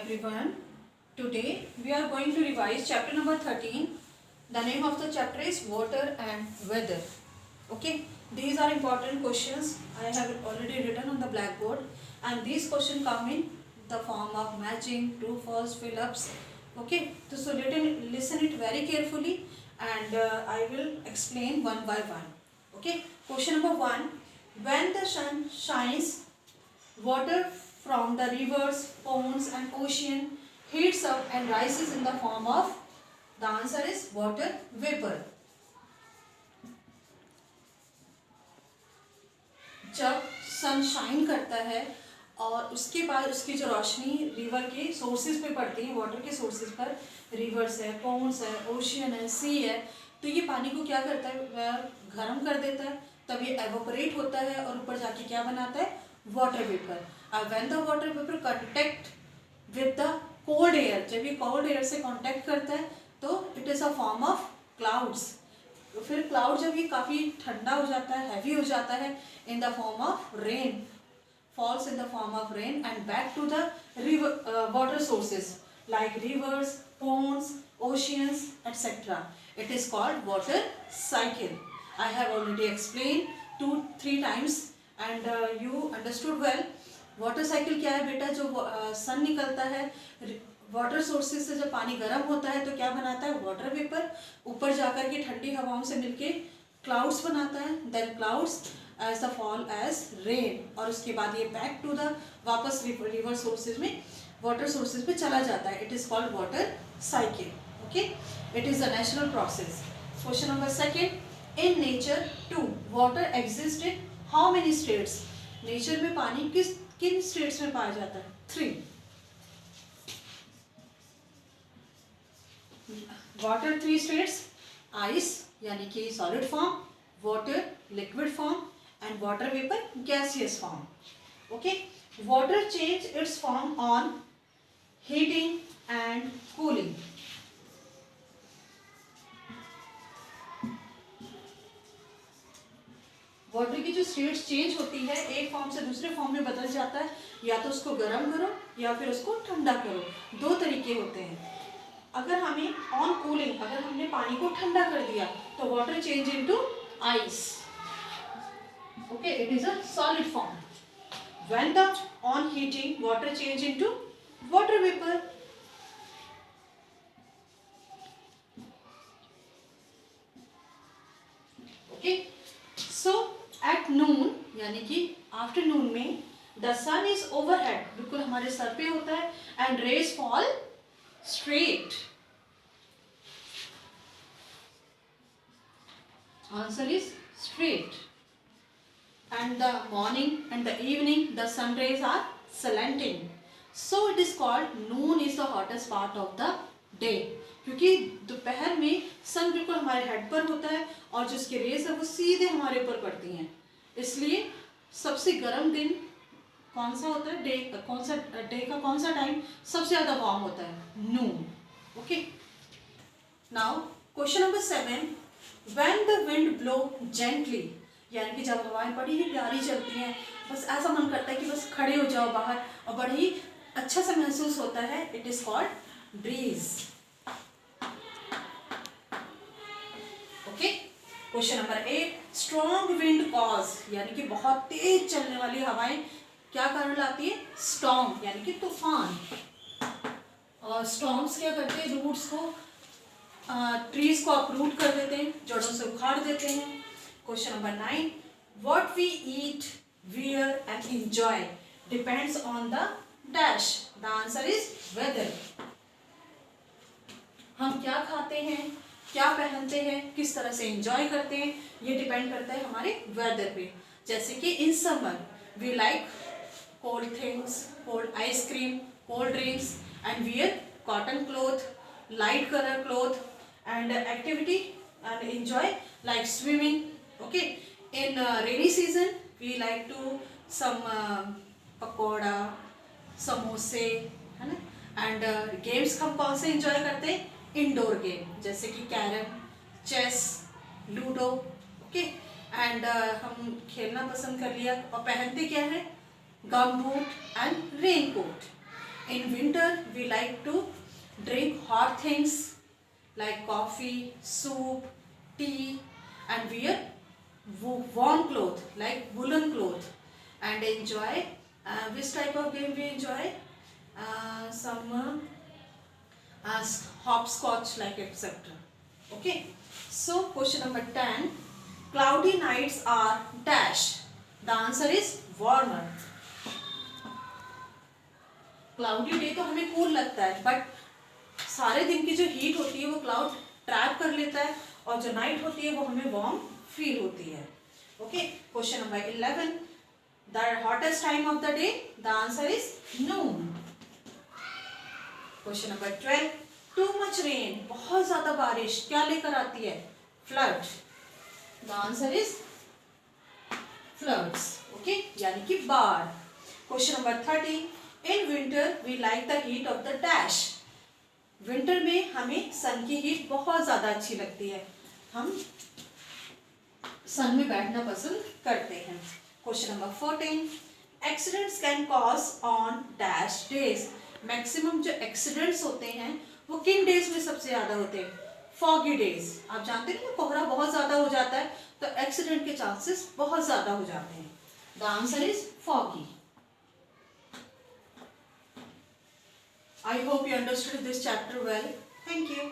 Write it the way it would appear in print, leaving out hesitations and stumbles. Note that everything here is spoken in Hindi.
everyone. Today we are going to revise chapter number 13. The name of the chapter is Water and Weather. Okay, these are important questions I have already written on the blackboard, and these questions come in the form of matching, true, false, fill-ups. Okay, so listen it very carefully, and I will explain one by one. Okay, question number 1. When the sun shines, water from the rivers, ponds and ocean heats up and rises in the form of, the answer is water vapor. जब सन शाइन करता है और उसके बाद उसकी जो रोशनी रिवर के सोर्सेज पे पड़ती है, वाटर के सोर्सेज पर, रिवर्स है, पोन्स है, ओशियन है, सी है, तो ये पानी को क्या करता है, वह गर्म कर देता है, तब ये एवोपरेट होता है और ऊपर जाके क्या बनाता है, water vapour. When the water vapour contact with the cold air, जब ये कोल्ड एयर से कॉन्टेक्ट करता है तो it is a form of clouds. फिर क्लाउड जब ये काफ़ी ठंडा हो जाता है, हैवी हो जाता है, in the form of rain, falls in the form of rain and back to the river, water sources like rivers, ponds, oceans, etc. It is called water cycle. I have already explained 2-3 times and you understood well. Water cycle क्या है बेटा, जो सन निकलता है वाटर सोर्सेज से, जब पानी गर्म होता है तो क्या बनाता है, वाटर वेपर, ऊपर जाकर के ठंडी हवाओं से मिलके क्लाउड्स बनाता है, then clouds as the fall as rain, और उसके बाद ये बैक टू द वापस रिवर सोर्सेज में, वाटर सोर्सेज में चला जाता है. It is called water cycle. Okay, it is a natural process. Question number 2. In nature to water exist in how many states. Nature में पानी किन स्टेट्स में पाया जाता है, 3. वाटर 3 स्टेट्स, आइस यानी कि solid form, water liquid form and water vapor gaseous form. Okay, water change its form on heating and cooling. Water की जो स्टेट्स चेंज होती है, एक फॉर्म से दूसरे फॉर्म में बदल जाता है, या तो उसको गर्म करो या फिर उसको ठंडा करो, 2 तरीके होते हैं. अगर हमें ऑन कूलिंग, अगर हमने पानी को ठंडा कर दिया तो water change into ice. Okay, it is a solid form. When the on heating, water change into water vapor. Okay, so at noon यानी कि आफ्टरनून में the sun is overhead, बिल्कुल हमारे सर पे होता है, and rays fall straight. Answer is straight. And the morning and the evening the sun rays are slanting, so it is called noon is the hottest part of the day. क्योंकि दोपहर में सन बिल्कुल हमारे हेड पर होता है और जिसके रेज है वो सीधे हमारे ऊपर पड़ती हैं, इसलिए सबसे गर्म दिन कौन सा होता है, डे का कौन सा टाइम सबसे ज़्यादा वार्म होता है, noon. Okay, now question number 7. When the wind blow gently, यानी कि जब हवाएं बड़ी ही प्यारी चलती हैं, बस ऐसा मन करता है कि बस खड़े हो जाओ बाहर और बड़ा ही अच्छा सा महसूस होता है, it is called breeze. Okay, question number 8. Strong wind cause, यानी कि बहुत तेज चलने वाली हवाएं क्या कारण लाती है, स्टॉर्म यानी कि तूफान. और स्टॉर्म्स क्या करते हैं, रूट्स को, ट्रीज को अपरूट कर देते हैं, जड़ों से उखाड़ देते हैं. Question number 9. What we eat, wear and enjoy depends on the dash. The answer is weather. हम क्या खाते हैं, क्या पहनते हैं, किस तरह से एंजॉय करते हैं, ये डिपेंड करता है हमारे वेदर पे. जैसे कि in summer we like cold things, cold ice cream, cold drinks and wear cotton cloth, light colour cloth and activity and enjoy like swimming. Okay, in rainy season we like to some pakora, समोसे, है ना, एंड गेम्स हम कौन से इंजॉय करते हैं, इंडोर गेम जैसे कि carrom, chess, ludo. Okay, and हम खेलना पसंद कर लिया, और पहनते क्या है, gum boot and raincoat. In winter, we like to drink hot things like coffee, soup, tea, and wear warm clothes like woolen clothes, and enjoy which type of game we enjoy? Some hopscotch like etc. Okay. So question number 10. Cloudy nights are dash. The answer is warmer. Cloudy day तो हमें कूल लगता है, बट सारे दिन की जो हीट होती है वो क्लाउड ट्रैप कर लेता है, और जो नाइट होती है वो हमें वार्म फील होती है. Okay. Question number 11. The hottest time of the day. The answer is noon. Question number 12. Too much rain. बहुत ज्यादा बारिश क्या लेकर आती है? Flood. The answer is floods. Okay, यानी कि बाढ़. Question number 30. In winter we like the heat of the dash. Winter में हमें सन की हीट बहुत ज्यादा अच्छी लगती है, हम सन में बैठना पसंद करते हैं. Question number 14. Accidents can cause on dash days. Maximum जो एक्सीडेंट्स होते हैं वो किन डेज में सबसे ज्यादा होते हैं? Foggy days. आप जानते हैं ना, कोहरा बहुत ज्यादा हो जाता है तो एक्सीडेंट के चांसेस बहुत ज्यादा हो जाते हैं. The answer is foggy. I hope you understood this chapter well. Thank you.